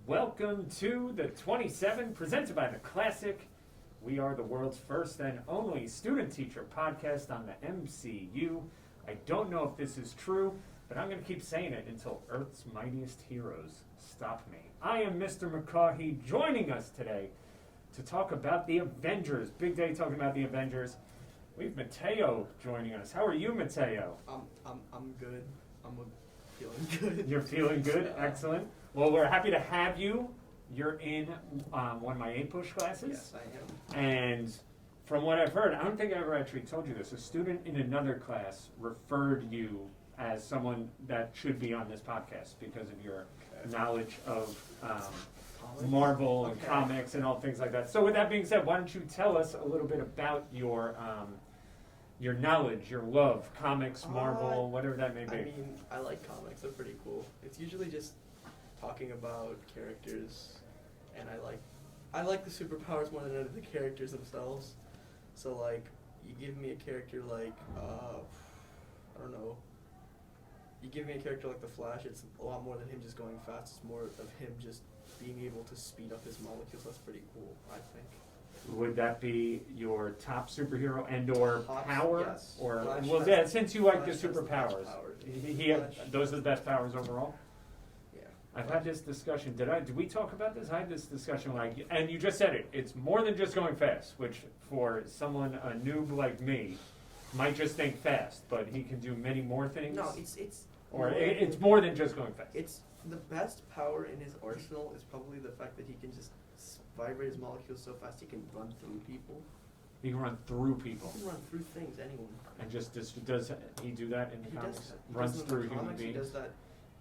Welcome to the 27 presented by The Classic. We are the world's first and only student-teacher podcast on the MCU. I don't know if this is true, but I'm going to keep saying it until Earth's mightiest heroes stop me. I am Mr. McCaughey, joining us today to talk about the Avengers. Big day talking about the Avengers. We have Mateo joining us. How are you, Mateo? I'm good. I'm feeling good. You're feeling good? Excellent. Well, we're happy to have you. You're in one of my A-Push classes. Yes, I am. And from what I've heard, I don't think I ever actually told you this, a student in another class referred you as someone that should be on this podcast because of your knowledge of Marvel and comics and all things like that. So with that being said, why don't you tell us a little bit about your knowledge, your love, comics, Marvel, whatever that may be. I mean, I like comics. They're pretty cool. It's usually just talking about characters, and I like the superpowers more than the characters themselves. So like, you give me a character like I don't know. You give me a character like the Flash, it's a lot more than him just going fast. It's more of him just being able to speed up his molecules. That's pretty cool, I think. Would that be your top superhero and or power? Yes. Or Flash well, since you like the Flash has the best superpowers, powers. those are the best powers overall. Yeah. I've had this discussion. Did we talk about this? I had this discussion and you just said it. It's more than just going fast, which for someone a noob like me might just think fast, but he can do many more things. No, it's more than just going fast. It's the best power in his arsenal is probably the fact that he can just vibrate his molecules so fast he can run through people. He can run through people. He can run through things, anyone. And just does he do that in the comics? Runs through human beings. He does that.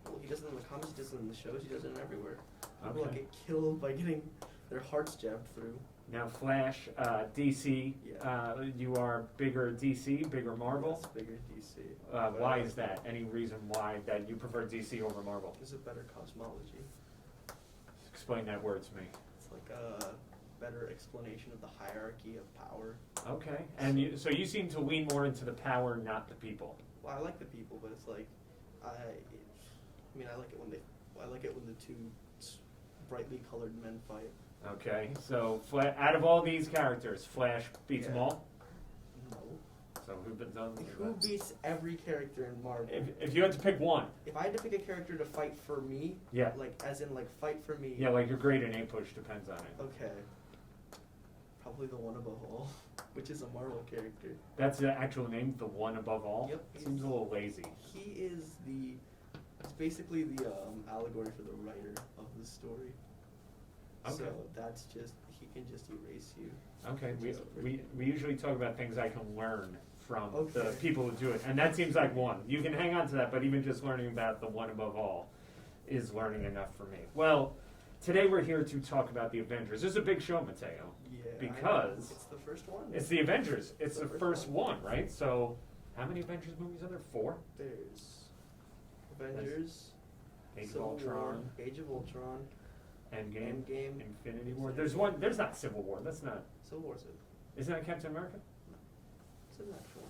Well, he does it in the comics. He does it in the shows. He does it everywhere. People Okay. get killed by getting their hearts jabbed through. Now, Flash, DC. You are bigger DC, bigger Marvel. Yes, bigger DC. Why is that? Any reason why that you prefer DC over Marvel? There's a better cosmology. Explain that word to me. It's like a better explanation of the hierarchy of power. Okay, and so you seem to lean more into the power, not the people. Well, I like the people, but it's like I like it when the two brightly colored men fight. Okay, so out of all these characters, Flash beats them all? No. So Who beats every character in Marvel? If you had to pick one. If I had to pick a character to fight for me, Yeah. like as in like fight for me. Yeah, like your grade in A-Push depends on it. Okay. Probably the one above all, which is a Marvel character. That's the actual name, the one above all? Yep. Seems a little lazy. He is it's basically the allegory for the writer of the story. Okay. So that's just, he can just erase you. Okay, we usually talk about things I can learn from the Okay. people who do it, and that seems like one. You can hang on to that, but even just learning about the one above all is learning enough for me. Well, today we're here to talk about the Avengers. This is a big show, Mateo. Yeah. Because it's the first one. it's the Avengers. It's the first one, right? So, how many Avengers movies are there? 4? There's Avengers, Age of Civil War, Ultron, Age of Ultron, Endgame, Endgame, Infinity War. There's one. There's not Civil War. That's not. Civil War's Isn't that Captain America? it's an actual.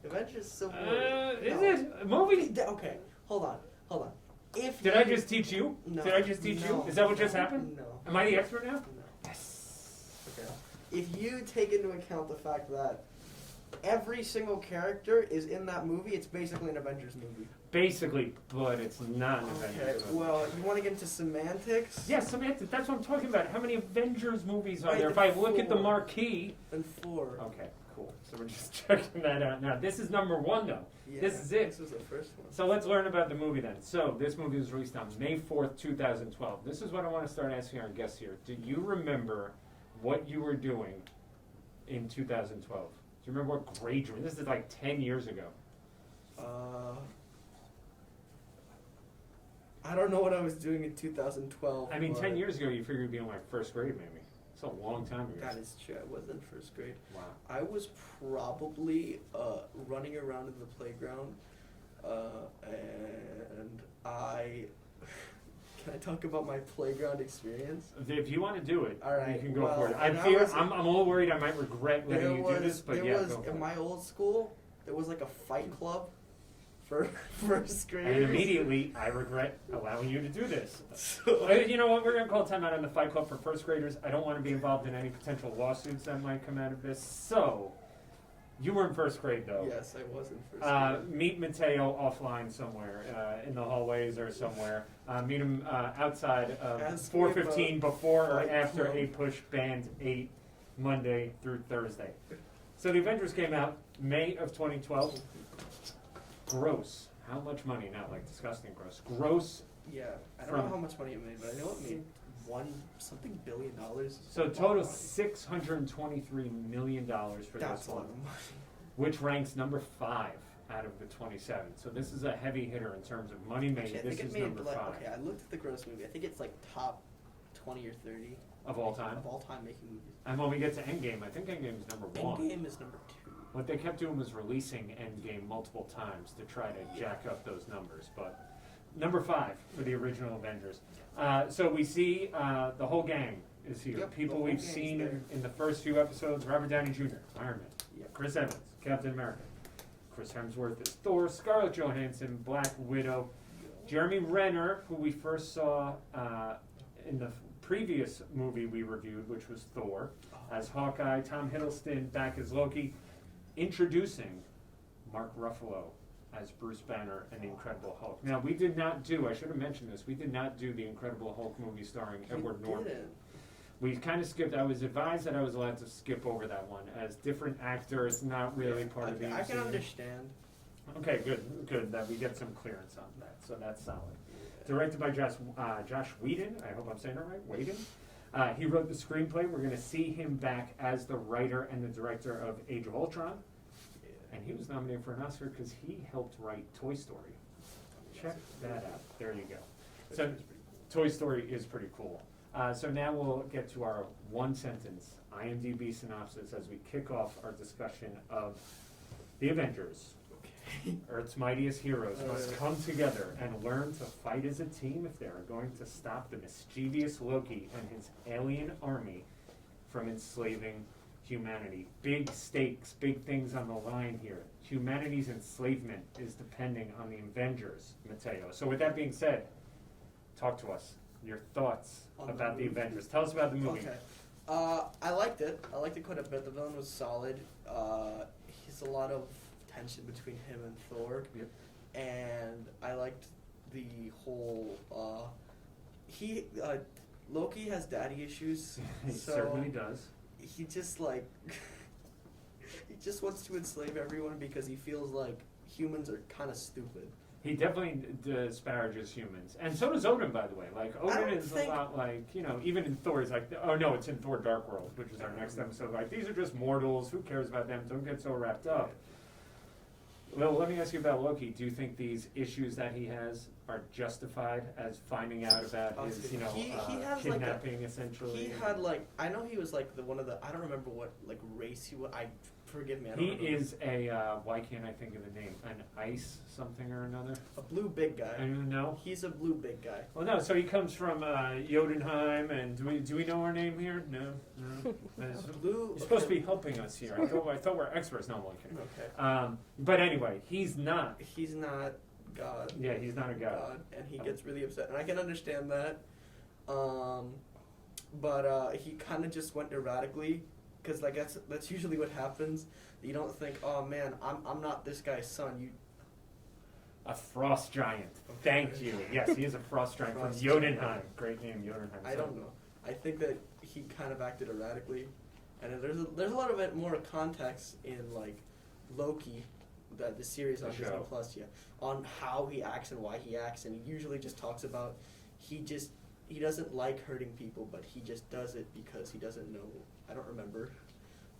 Avengers Civil War. Is No. it movies? Okay, hold on. If Did I just teach you? No. Did I just teach you? No. Is that what just happened? No. Am I the expert now? No. Yes. Okay. If you take into account the fact that every single character is in that movie, it's basically an Avengers movie. Basically, but it's not an Avengers movie. Well, you want to get into semantics? Yes, Samantha, that's what I'm talking about. How many Avengers movies are Right, there? If I look at the 4. marquee. Then 4. Okay, cool. So we're just checking that out now. This is number 1, though. Yeah, This is it. This was the first one. So let's learn about the movie then. So this movie was released on May 4th, 2012. This is what I want to start asking our guests here. Do you remember what you were doing in 2012? Do you remember what grade you were in? This is like 10 years ago. I don't know what I was doing in 2012. I mean, but 10 years ago, you figured you'd be in like first grade maybe. It's a long time ago. That is true. I was in first grade. Wow. I was probably running around in the playground, and I. Can I talk about my playground experience? If you want to do it, All right, you can go well, for it. when I'm a little worried I might regret letting you do this, but yeah, go for in it. my old school, there was like a fight club for first graders. And immediately, I regret allowing you to do this. So, You know what? We're going to call timeout on the Fight Club for first graders. I don't want to be involved in any potential lawsuits that might come out of this. So, you were in first grade, though. yes, I was in first grade. Meet Mateo offline somewhere, in the hallways or somewhere. Meet him outside of Ask 4:15 before or Fight after Club. 8 Push Band 8, Monday through Thursday. So the Avengers came out May of 2012. Gross. How much money? Not like disgusting gross. Gross. Yeah, I don't know how much money it made, but I know it made $1 billion. So total $623 million for That's this a lot one, of money. which ranks number 5 out of the 27. So this is a heavy hitter in terms of money made. Actually, I This think is it made number like, 5 okay, I looked at the gross movie. I think it's like top 20 or 30 of all time. of all time making movies. And when we get to Endgame, I think Endgame is number 1. Endgame is number 2. What they kept doing was releasing Endgame multiple times to try to jack up those numbers. But number 5 for the original Avengers. So we see the whole gang is here. Yep, People the whole we've gang's seen there. in the first few episodes: Robert Downey Jr., Iron Man, Yep. Chris Evans, Captain America, Chris Hemsworth is Thor, Scarlett Johansson, Black Widow, Jeremy Renner, who we first saw in the previous movie we reviewed, which was Thor, as Hawkeye, Tom Hiddleston back as Loki, introducing Mark Ruffalo as Bruce Banner and the Incredible Hulk. Now, we did not do, I should have mentioned this, we did not do the Incredible Hulk movie starring Edward Norton. Didn't. We kind of skipped, I was advised that I was allowed to skip over that one, as different actors, not really part of the I can MCU. understand. Okay, good, that we get some clearance on that, so that's solid. Directed by Josh Whedon, I hope I'm saying it right, Whedon. He wrote the screenplay. We're going to see him back as the writer and the director of Age of Ultron. And he was nominated for an Oscar because he helped write Toy Story. Check that out. There you go. So Toy Story is pretty cool. So now we'll get to our one-sentence IMDb synopsis as we kick off our discussion of the Avengers. Earth's mightiest heroes must come together and learn to fight as a team if they are going to stop the mischievous Loki and his alien army from enslaving humanity. Big stakes, big things on the line here. Humanity's enslavement is depending on the Avengers, Mateo. So with that being said, talk to us. Your thoughts On the about the movie. Avengers. Tell us about the movie. Okay. I liked it. I liked it quite a bit. The villain was solid. He's a lot of tension between him and Thor. Yep. And I liked the whole Loki has daddy issues. He so certainly does. he just like he just wants to enslave everyone because he feels like humans are kind of stupid. He definitely disparages humans. And so does Odin, by the way. Like, Odin is a lot like, even in Thor, he's like, oh no, it's in Thor Dark World, which is our next episode. Like, these are just mortals. Who cares about them? Don't get so wrapped up. Well, let me ask you about Loki. Do you think these issues that he has are justified as finding out about his, He has kidnapping, essentially? He had I know he was like I don't remember what race he was. Forgive me. I don't He remember. is why can't I think of the name? An ice something or another? A blue big guy. I don't know. He's a blue big guy. Well, no. So he comes from Jotunheim, and do we know our name here? No. Blue. You're supposed to be helping us here. I thought we're experts. No, I'm only kidding. Okay. But anyway, he's not. He's not God. Yeah, he's not a god. And he gets really upset, and I can understand that. But he kind of just went erratically, because that's usually what happens. You don't think, oh man, I'm not this guy's son. A frost giant. Thank you. Yes, he is a frost giant from Frost Jotunheim. giant. Great name, Jotunheim. I don't know. I think that he kind of acted erratically, and there's a lot of more context in Loki, the series on The Disney show. Plus, on how he acts and why he acts, and he usually just talks about he doesn't like hurting people, but he just does it because he doesn't know. I don't remember,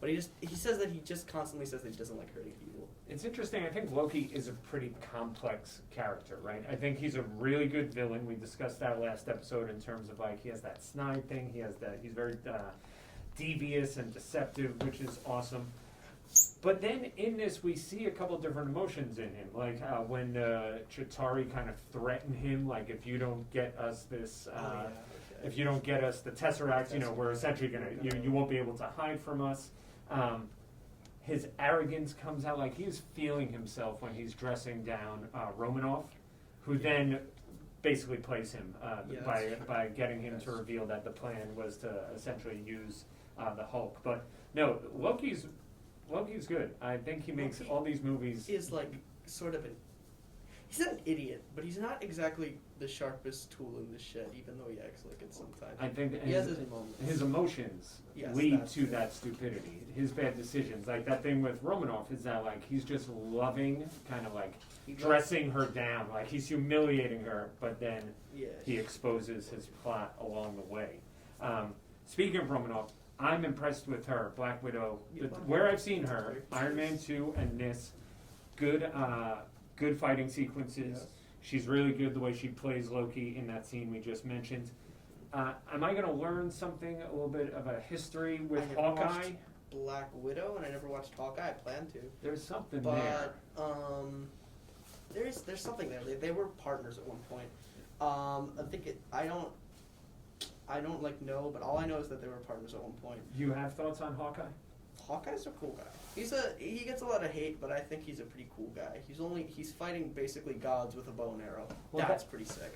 but he says that he just constantly says that he doesn't like hurting people. It's interesting. I think Loki is a pretty complex character, right? I think he's a really good villain. We discussed that last episode in terms of he has that snide thing. He's very devious and deceptive, which is awesome. But then in this, we see a couple different emotions in him, like when Chitauri kind of threatened him, like if you don't get us this, if you don't get us the Tesseract, we're essentially you won't be able to hide from us. his arrogance comes out. Like, he's feeling himself when he's dressing down Romanoff, who then basically plays him by getting him to reveal that the plan was to essentially use the Hulk. But no, Loki's good. I think he makes all these movies. Is like sort of he's not an idiot, but he's not exactly the sharpest tool in the shed, even though he acts like it sometimes. I think he has his moments. His emotions lead to that stupidity. His bad decisions, like that thing with Romanoff, is that like he's just loving, kind of like dressing her down, like he's humiliating her, but then he exposes his plot along the way. Speaking of Romanoff, I'm impressed with her, Black Widow. Where I've seen her, Iron Man 2 and this, good fighting sequences. Yes. She's really good the way she plays Loki in that scene we just mentioned. Am I going to learn something, a little bit of a history with Hawkeye? Black Widow, and I never watched Hawkeye. I plan to. There's something there. There's something there. They were partners at one point. I don't like know, but all I know is that they were partners at one point. You have thoughts on Hawkeye? Hawkeye's a cool guy. He gets a lot of hate, but I think he's a pretty cool guy. He's fighting basically gods with a bow and arrow. Well, that's pretty sick.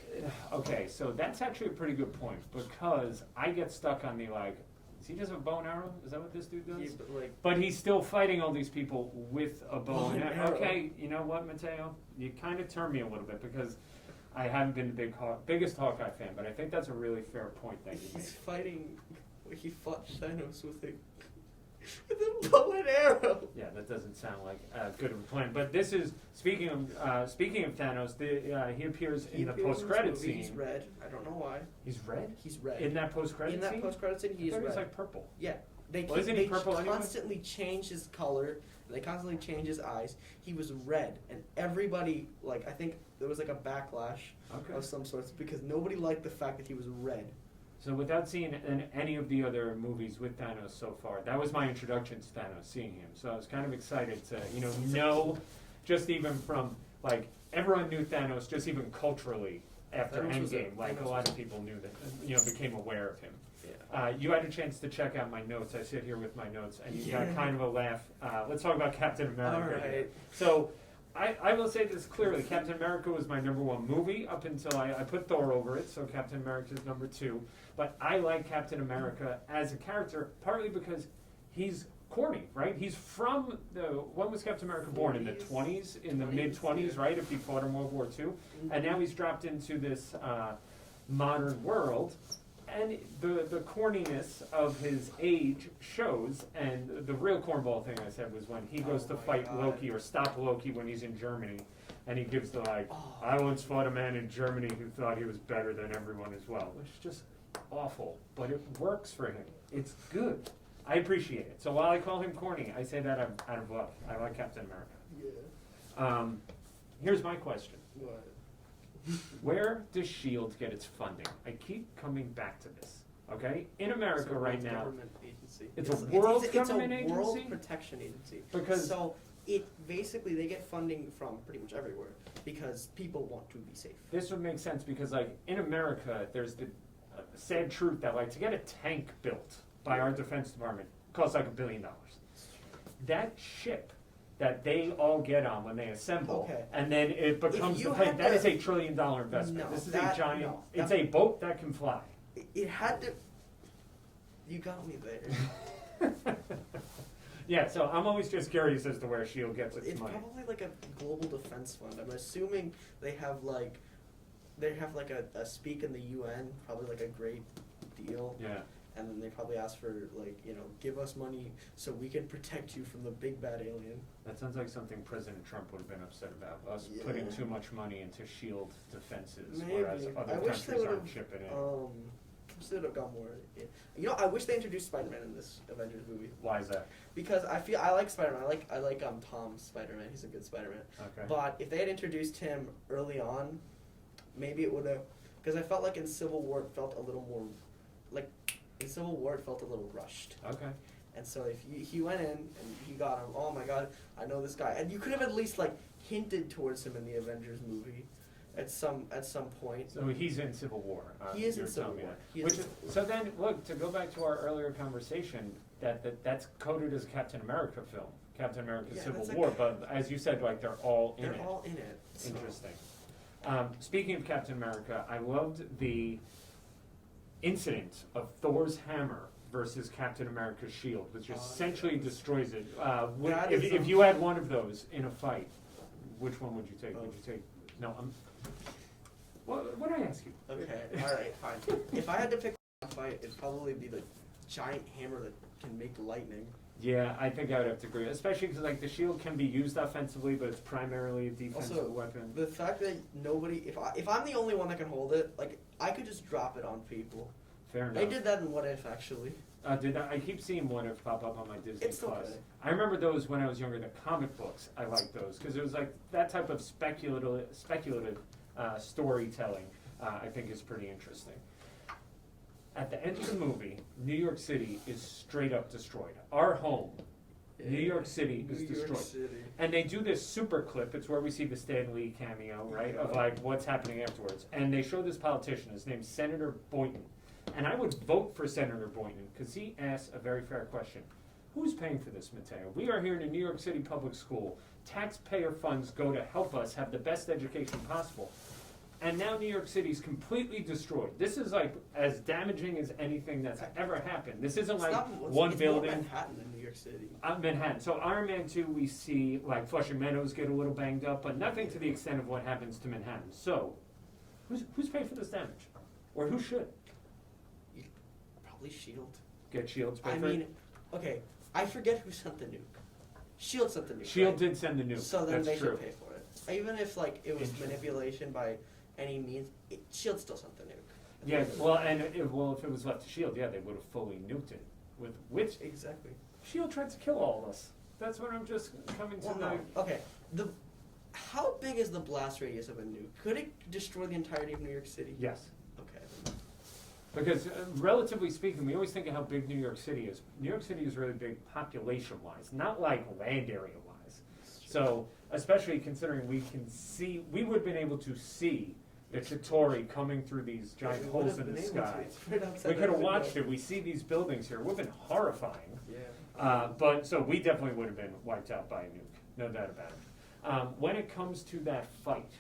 Okay, so that's actually a pretty good point, because I get stuck on the like, does he just have a bow and arrow? Is that what this dude does? But he's still fighting all these people with a bow and arrow. Okay, you know what, Mateo? You kind of turn me a little bit, because I haven't been the biggest Hawkeye fan, but I think that's a really fair point that you made. He fought Thanos with a bow and arrow. Yeah, that doesn't sound like good of a plan. But this is speaking of Thanos. He appears in the post-credit scene. He's red. I don't know why. He's red. He's red in that post-credit scene. In that post-credit scene, he's red. He's like purple. Yeah, they constantly change his color. They constantly change his eyes. He was red, and everybody I think there was like a backlash of some sorts because nobody liked the fact that he was red. So without seeing any of the other movies with Thanos so far, that was my introduction to Thanos, seeing him. So I was kind of excited to, know, just even from, everyone knew Thanos, just even culturally after Endgame. A lot of people knew that, became aware of him. Yeah. You had a chance to check out my notes. I sit here with my notes, and you got kind of a laugh. Let's talk about Captain America. All right. So I will say this clearly. Captain America was my number one movie up until I put Thor over it, so Captain America is number 2. But I like Captain America as a character, partly because he's corny, right? He's from when was Captain America born? In the 20s? In the mid-20s, right? If he fought in World War II. Mm-hmm. And now he's dropped into this modern world. And the corniness of his age shows, and the real cornball thing I said was when he goes to fight Loki or stop Loki when he's in Germany, and he gives the I once fought a man in Germany who thought he was better than everyone as well, which is just awful, but it works for him. It's good. I appreciate it. So while I call him corny, I say that out of love. I like Captain America. Yeah. Here's my question. What? Where does S.H.I.E.L.D. get its funding? I keep coming back to this. Okay? In America right now, it's a world government agency? It's a world protection agency. So basically they get funding from pretty much everywhere because people want to be safe. This would make sense because in America, there's the sad truth that to get a tank built by our Defense Department costs $1 billion. That ship that they all get on when they assemble, and then it becomes the plane. That is $1 trillion investment. No, this is a giant. It's a boat that can fly. It had to. You got me there. Yeah, so I'm always just curious as to where S.H.I.E.L.D. gets its money. It's probably like a global defense fund. I'm assuming they have a speak in the UN, probably a great deal. Yeah. And then they probably ask for give us money so we can protect you from the big bad alien. That sounds like something President Trump would have been upset about, us putting too much money into S.H.I.E.L.D. defenses, whereas other countries aren't chipping in. I wish they would have gone more in. I wish they introduced Spider-Man in this Avengers movie. Why is that? Because I like Spider-Man. I like Tom's Spider-Man. He's a good Spider-Man. Okay. But if they had introduced him early on, maybe it would have. Because I felt like in Civil War it felt a little more in Civil War it felt a little rushed. Okay. And so if he went in and he got him, oh my God, I know this guy, and you could have at least hinted towards him in the Avengers movie, at some point. So he's in Civil War. He is in Civil War. So then, look, to go back to our earlier conversation, that's coded as a Captain America film. Captain America Yeah, Civil that's War, like- but as you said, like they're all in They're it. all in it. So. Interesting. Speaking of Captain America, I loved the incident of Thor's hammer versus Captain America's shield, which essentially yes. destroys it. That If, is if you had one of those in a fight, which one would you take? Would you take? No, what did I ask you? Okay, alright, fine. If I had to pick a fight, it'd probably be the giant hammer that can make lightning. Yeah, I think I would have to agree, especially because like the shield can be used offensively, but it's primarily a defensive Also, weapon. The fact that nobody, if I'm the only one that can hold it, like I could just drop it on people. Fair enough. They did that in What If actually. I keep seeing What If pop up on my Disney It's Plus. okay. I remember those when I was younger. The comic books, I liked those because it was like that type of speculative storytelling. I think is pretty interesting. At the end of the movie, New York City is straight up destroyed. Our home, New York City, is destroyed. City. And they do this super clip. It's where we see the Stan Lee cameo, right, of like what's happening afterwards. And they show this politician. His name's Senator Boynton. And I would vote for Senator Boynton because he asks a very fair question. Who's paying for this, Mateo? We are here in a New York City public school. Taxpayer funds go to help us have the best education possible. And now New York City's completely destroyed. This is like as damaging as anything that's ever happened. This isn't like one building. It's more Manhattan than New York City. Manhattan. So Iron Man 2, we see like Flushing Meadows get a little banged up, but nothing to the extent of what happens to Manhattan. So, who's paying for this damage, or who should Probably Shield. get Shield's pay I for it? mean, okay, I forget who sent the nuke. Shield sent the nuke. Shield right? did send the nuke. So then That's they true. should pay for it. Even if like it was Interesting. manipulation by any means, Shield still sent the nuke. Yeah. Well, and if it was left to Shield, yeah, they would have fully nuked it. With which Exactly. Shield tried to kill all of us. That's what I'm just coming to Well, the. no. Okay. How big is the blast radius of a nuke? Could it destroy the entirety of New York City? Yes. Okay. Because relatively speaking, we always think of how big New York City is. New York City is really big population-wise, not like land area-wise. So, especially considering we would have been able to see the Chitauri coming through these giant We holes would've in the been able to. sky. It's right outside We that could have window. watched it. We see these buildings here. It would have been horrifying. Yeah. But so we definitely would have been wiped out by a nuke, no doubt about it. When it comes to that fight,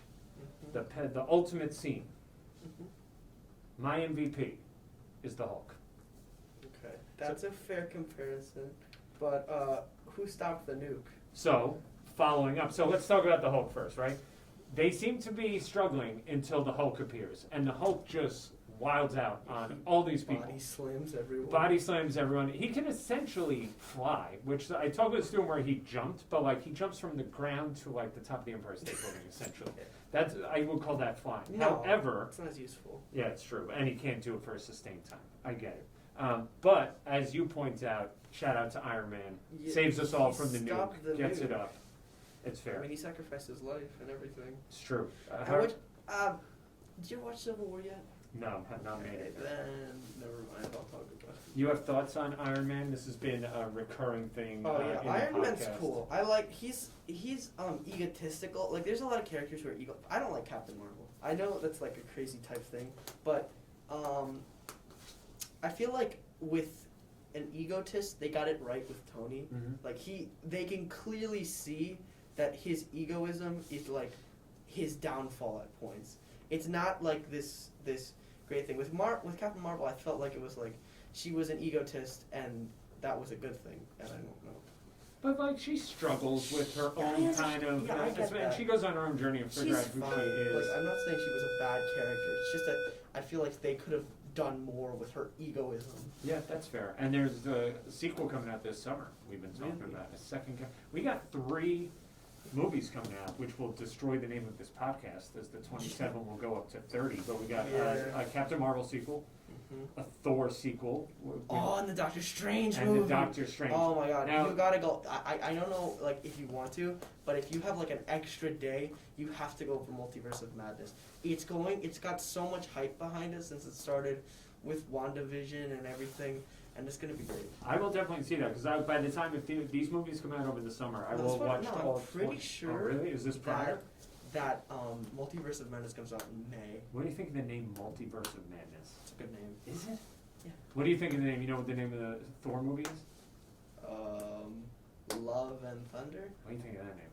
the ultimate scene, Mhm. my MVP is the Hulk. Okay. That's a fair comparison. But who stopped the nuke? So, following up, so let's talk about the Hulk first, right? They seem to be struggling until the Hulk appears, and the Hulk just wilds out on all these people. Body slams everyone. Body slams everyone. He can essentially fly, which I talked with Stu where he jumped, but like he jumps from the ground to like the top of the Empire State Building, essentially. That's I would call that flying. No, However, it's not as useful. yeah, it's true, and he can't do it for a sustained time. I get it. But as you point out, shout out to Iron Man, Yeah, saves us all he from the nuke, stopped the gets it nuke. up. It's fair. I mean, he sacrificed his life and everything. It's true. Did you watch Civil War yet? No, have not made it. Then never mind. I'll talk about it. You have thoughts on Iron Man? This has been a recurring thing. Oh in yeah, the Iron Man's podcast. cool. I like he's egotistical. Like there's a lot of characters who are ego. I don't like Captain Marvel. I know that's like a crazy type thing, but I feel like with an egotist, they got it right with Tony. Mhm. Like they can clearly see that his egoism is like his downfall at points. It's not like this great thing with Captain Marvel. I felt like it was like she was an egotist and that was a good thing, and I don't know. But like she struggles with her Yeah, own yeah, kind of, yeah, I get and that. she goes on her own journey and figure out She's who fine. she is. Like, I'm not saying she was a bad character. It's just that I feel like they could have done more with her egoism. Yeah, that's fair. And there's the sequel coming out this summer. We've been talking Really? about a second. We got 3 movies coming out, which will destroy the name of this podcast, as the 27 will go up to 30. But we got a Captain Marvel sequel, a Thor sequel. Oh, and the Doctor Strange and movie. the Doctor Strange. Oh my God! Now- You gotta go. I don't know, like if you want to, but if you have like an extra day, you have to go for Multiverse of Madness. It's got so much hype behind it since it started with WandaVision and everything, and it's gonna be great. I will definitely see that because by the time if these movies come out over the summer, I No, will that's what- watch no, all. I'm pretty 20. sure Oh, really? Is this prior? That Multiverse of Madness comes out in May. What do you think of the name Multiverse of Madness? It's a good name. Is it? Yeah. What do you think of the name? You know what the name of the Thor movie is? Love and Thunder. What do you think of that name?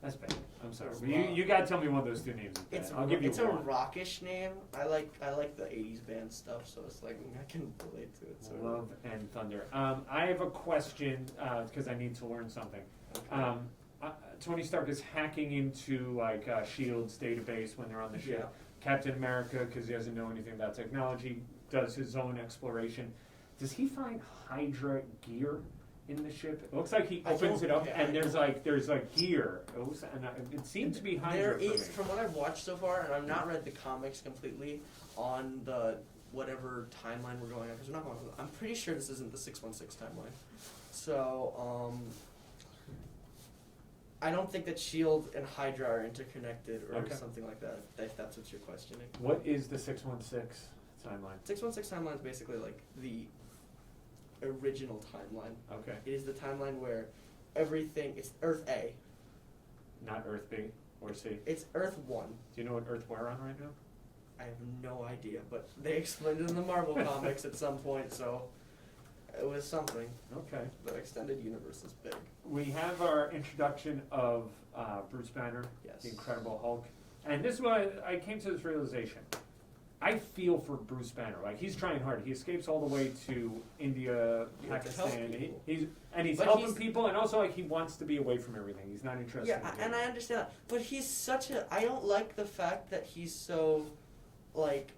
That's bad. I'm sorry. It's But you got to tell me one of those two names is bad. It's I'll give you it's one. a rockish name. I like the '80s band stuff, so it's like I can relate to it. Sort Love and Thunder. I have a question because I need to learn something. Okay. Tony Stark is hacking into like Shield's database when they're on the ship. Yeah. Captain America, because he doesn't know anything about technology, does his own exploration. Does he find Hydra gear in the ship? It looks like he opens it up and there's like gear. It seems to be Hydra. There is, from what I've watched so far, and I've not read the comics completely on the whatever timeline we're going on, because we're not going. I'm pretty sure this isn't the 616 timeline. So I don't think that Shield and Hydra are interconnected or something like that. If that's what you're questioning. What is the 616 timeline? 616 timeline is basically like the original timeline. Okay. It is the timeline where everything is Earth A. Not Earth B or C. It's Earth 1. Do you know what Earth we're on right now? I have no idea, but they explained it in the Marvel comics at some point, so it was something. Okay. The extended universe is big. We have our introduction of Bruce Banner, Yes. the Incredible Hulk. And this is why I came to this realization. I feel for Bruce Banner. Like, he's trying hard. He escapes all the way to India, Yeah, to help Pakistan. people. He's But helping he's- people, and also like he wants to be away from everything. He's not interested in Yeah, doing and I it. understand that. But he's such a... I don't like the fact that he's so, like...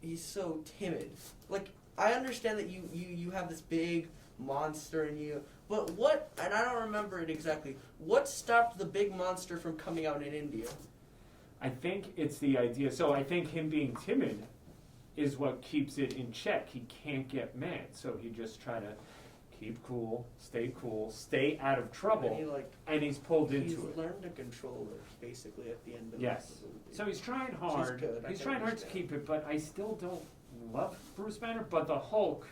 He's so timid. Like, I understand that you have this big monster in you, but what... And I don't remember it exactly. What stopped the big monster from coming out in India? I think it's the idea. So I think him being timid is what keeps it in check. He can't get mad, so he just try to keep cool, stay out of trouble, and he's pulled into He's it. learned to control it, basically, at the end of Yes. the movie. So he's trying hard. good. I He's can trying hard to understand. keep it, but I still don't love Bruce Banner. But the Hulk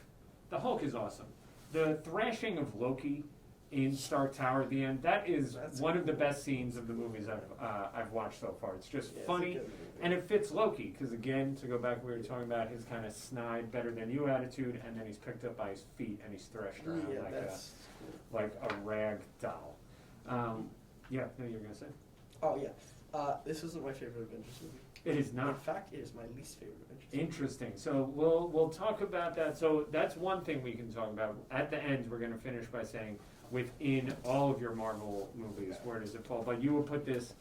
is awesome. The thrashing of Loki in Stark Tower at the end, that is That's one of the cool. best scenes of the movies I've watched so far. It's just Yeah, it's a funny. good movie. And it fits Loki, because again, to go back, we were talking about his kind of snide, better than you attitude, and then he's picked up by his feet and he's threshed around Yeah, like that's like a rag doll. Yeah, no, you're gonna say? Oh yeah, this isn't my favorite Avengers movie. It is In not. fact, it is my least favorite Avengers movie. Interesting. So we'll talk about that. So that's one thing we can talk about. At the end, we're gonna finish by saying within all of your Marvel movies, where does it fall? But you would put this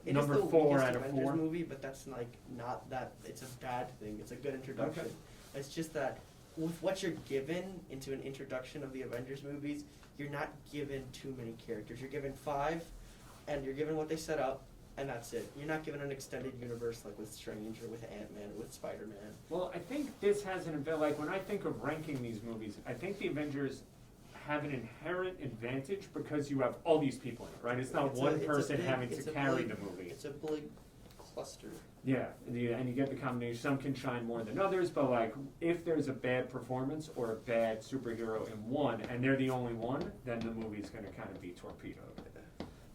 It number is the 4 weakest out of Avengers 4. movie, but that's like not that. It's a bad thing. It's a good introduction. Okay. It's just that with what you're given into an introduction of the Avengers movies, you're not given too many characters. You're given 5, and you're given what they set up, and that's it. You're not given an extended universe like with Strange or with Ant-Man or with Spider-Man. Well, I think this has an advantage. Like when I think of ranking these movies, I think the Avengers have an inherent advantage because you have all these people in it, right? It's not one person having to carry the movie. It's a big cluster. Yeah, and you get the combination. Some can shine more than others, but like if there's a bad performance or a bad superhero in one, and they're the only one, then the movie's going to kind of be torpedoed.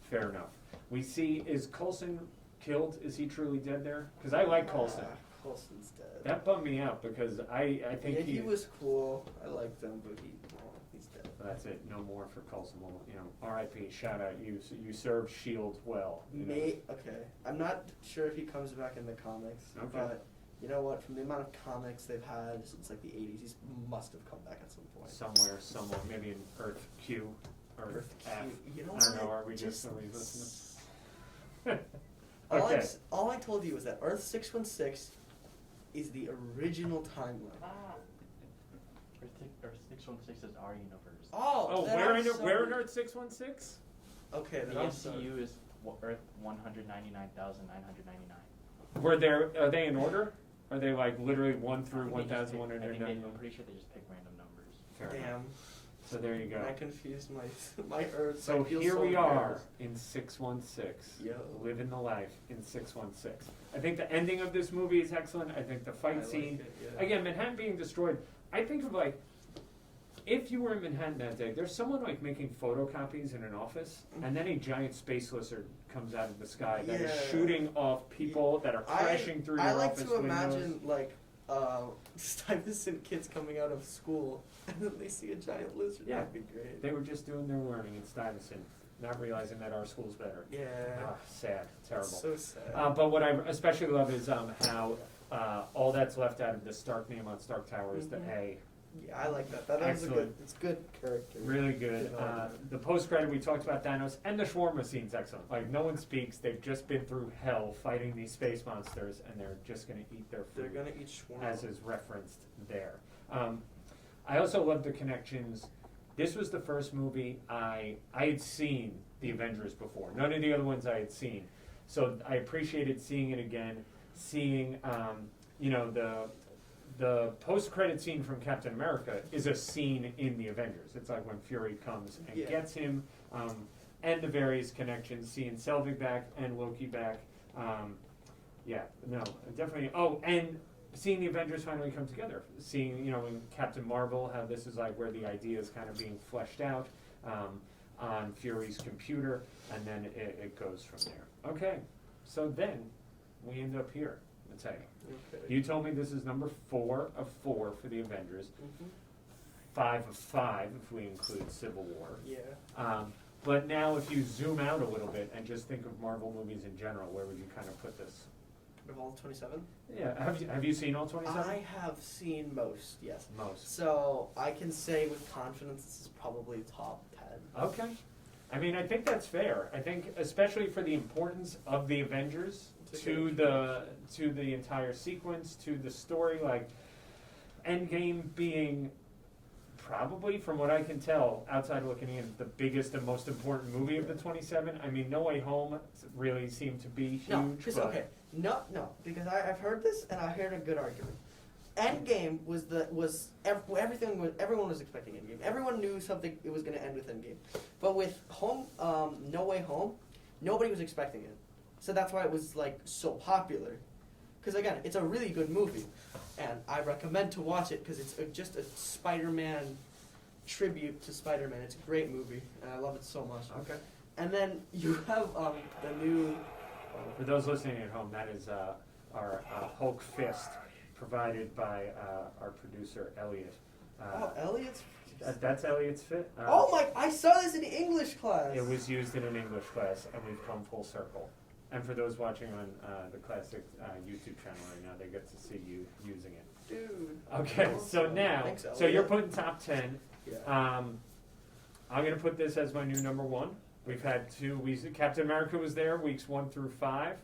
Fair enough. We see, is Coulson killed? Is he truly dead there? Because I like Coulson. Coulson's dead. That bummed me out because I think Yeah, he was cool. I liked him, but he's dead. That's it. No more for Coulson. Well, R.I.P. Shout out. You served Shield well. Okay. I'm not sure if he comes back in the comics, Okay. but you know what? From the amount of comics they've had since like the 80s, he must have come back at some point. Somewhere, maybe in Earth Q, Earth F. Q. You know I don't what? know. Are we just somebody's listening? All, Okay. all I told you was that Earth 616 is the original timeline. Earth 616 is our universe. Oh, then where I'm in sorry. where in Earth 616? Okay, The then I'm sorry. MCU is Earth 199,999. Are they in order? Are they like literally 1 through I'm pretty sure 1,199? they just pick random numbers. Fair enough. Damn. So there you go. I confused my Earth. So I feel here we are embarrassed. in 616, Yo. living the life in 616. I think the ending of this movie is excellent. I think the I fight like scene, it, yeah. again, Manhattan being destroyed. I think of like, if you were in Manhattan that day, there's someone like making photocopies in an office, and then a giant space lizard comes out of the sky that is Yeah. shooting off people that are crashing through I your like office to windows. imagine like Stuyvesant kids coming out of school and then they see a giant lizard. Yeah. That'd be great. They were just doing their learning in Stuyvesant, not realizing that our school's better. Yeah. Sad, terrible. That's so sad. But what I especially love is how all that's left out of the Stark name on Stark Tower is the Mhm. A. Yeah, I like that. That was a Excellent. good. It's good character. Really good. Good argument. The post-credit, we talked about Thanos, and the shawarma scene's excellent. Like, no one speaks. They've just been through hell fighting these space monsters, and they're just going to eat their food. They're gonna eat shawarma. As is referenced there. I also love the connections. This was the first movie I had seen the Avengers before. None of the other ones I had seen. So I appreciated seeing it again, seeing, the post-credit scene from Captain America is a scene in the Avengers. It's like when Fury comes and Yeah. gets him, and the various connections, seeing Selvig back and Loki back. Definitely. Oh, and seeing the Avengers finally come together. Seeing, in Captain Marvel, how this is like where the idea is kind of being fleshed out on Fury's computer, and then it goes from there. Okay, so then we end up here. Mateo. Okay. You told me this is number 4 of 4 for the Avengers, Mhm. 5 of 5 if we include Civil War. Yeah. But now if you zoom out a little bit and just think of Marvel movies in general, where would you kind of put this? Of all 27? Yeah, have you seen all 27? I have seen most, yes. Most. So I can say with confidence this is probably top 10. Okay. I mean, I think that's fair. I think especially for the importance of the Avengers It's a to good the entire sequence, to the story, like Endgame being probably, from what I can tell, outside looking in, the biggest and most important movie of the 27. I mean, No Way Home really seemed to be huge. No, because but okay, no, because I've heard this and I heard a good argument. Endgame everyone was expecting Endgame. Everyone knew something it was going to end with Endgame, but with No Way Home, nobody was expecting it. So that's why it was like so popular. Because again, it's a really good movie, and I recommend to watch it because it's just a Spider-Man tribute to Spider-Man. It's a great movie, and I love it so much. Okay. And then you have the new. For those listening at home, that is our Hulk fist, provided by our producer Elliot. Elliot's. That's Elliot's fit. Oh my! I saw this in English class. It was used in an English class, and we've come full circle. And for those watching on the classic YouTube channel right now, they get to see you using it. Dude. Okay, Awesome. so now, Thanks, so you're Elliot. putting top 10. Yeah. I'm going to put this as my new number 1. We've had 2 weeks. Captain America was there, weeks 1 through 5.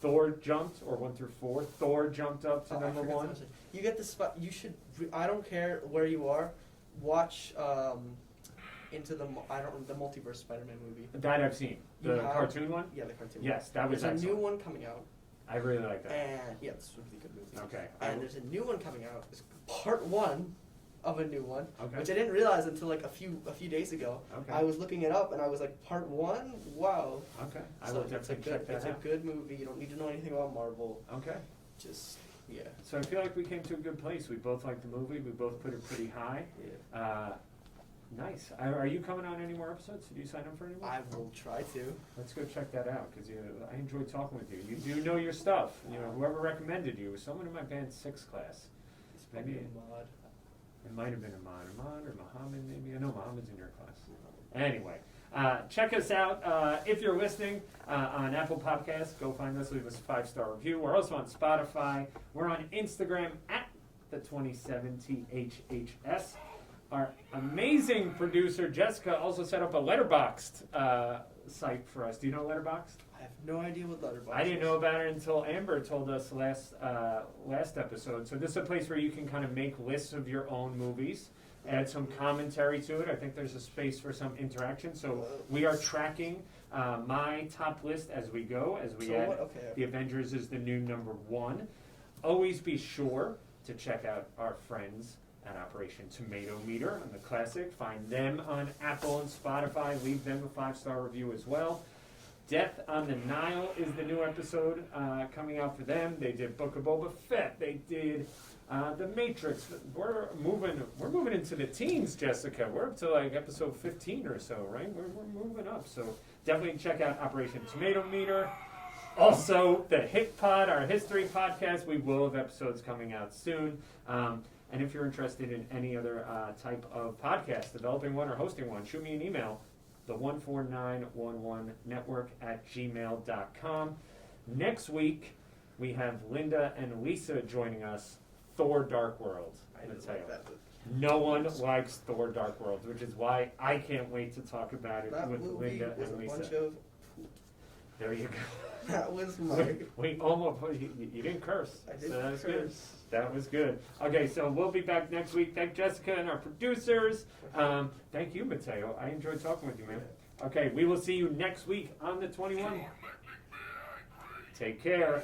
Thor jumped, or 1 through 4. Thor jumped up to Oh, I number forgot 1. to mention. You get the spot. You should. I don't care where you are. Watch into the multiverse Spider-Man movie. That I've seen. You The have- cartoon one? Yeah, the cartoon. Yes, that was There's a new excellent. one coming out, I really like that. and yeah, it's a really good movie. Okay. And there's a new one coming out. It's part 1 of a new one, Okay. which I didn't realize until like a few days ago. Okay. I was looking it up, and I was like, part 1? Wow. Okay. I So will it's a definitely good, check that it's out. a good movie. You don't need to know anything about Marvel. Okay. Just yeah. So I feel like we came to a good place. We both like the movie. We both put it pretty high. Yeah. Nice. Are you coming on any more episodes? Did you sign up for any more? I will try to. Let's go check that out because I enjoy talking with you. You do know your stuff. Whoever recommended you was someone in my band 6 class. It's Maybe probably a mod. It might have been Ahmad or Muhammad maybe. I know Muhammad's in your class. Anyway, check us out if you're listening on Apple Podcasts. Go find us. Leave us a 5-star review. We're also on Spotify. We're on Instagram at the 27THHS. Our amazing producer Jessica also set up a Letterboxd site for us. Do you know Letterboxd? I have no idea what Letterboxd I didn't is. know about it until Amber told us last episode. So this is a place where you can kind of make lists of your own movies, add some commentary to it. I think there's a space for some interaction. So we are tracking my top list as we go, as we So add what- okay. The Avengers is the new number 1. Always be sure to check out our friends at Operation Tomato Meter on the classic. Find them on Apple and Spotify. Leave them a 5-star review as well. Death on the Nile is the new episode coming out for them. They did Book of Boba Fett. They did The Matrix. We're moving into the teens, Jessica. We're up to like episode 15 or so, right? We're moving up. So definitely check out Operation Tomato Meter. Also, the Hit Pod, our history podcast, we will have episodes coming out soon. And if you're interested in any other type of podcast, developing one or hosting one, shoot me an email, the14911network@gmail.com. Next week, we have Linda and Lisa joining us, Thor Dark World. I didn't Mateo. like that. But No one likes Thor Dark World, which is why I can't wait to talk about it that with movie Linda was and a Lisa. bunch of. There you go. That was my. We almost, you didn't curse. I So didn't that was good. curse. That was good. Okay, so we'll be back next week. Thank Jessica and our producers. Thank you, Mateo. I enjoyed talking with you, man. Okay, we will see you next week on the 21. Take care.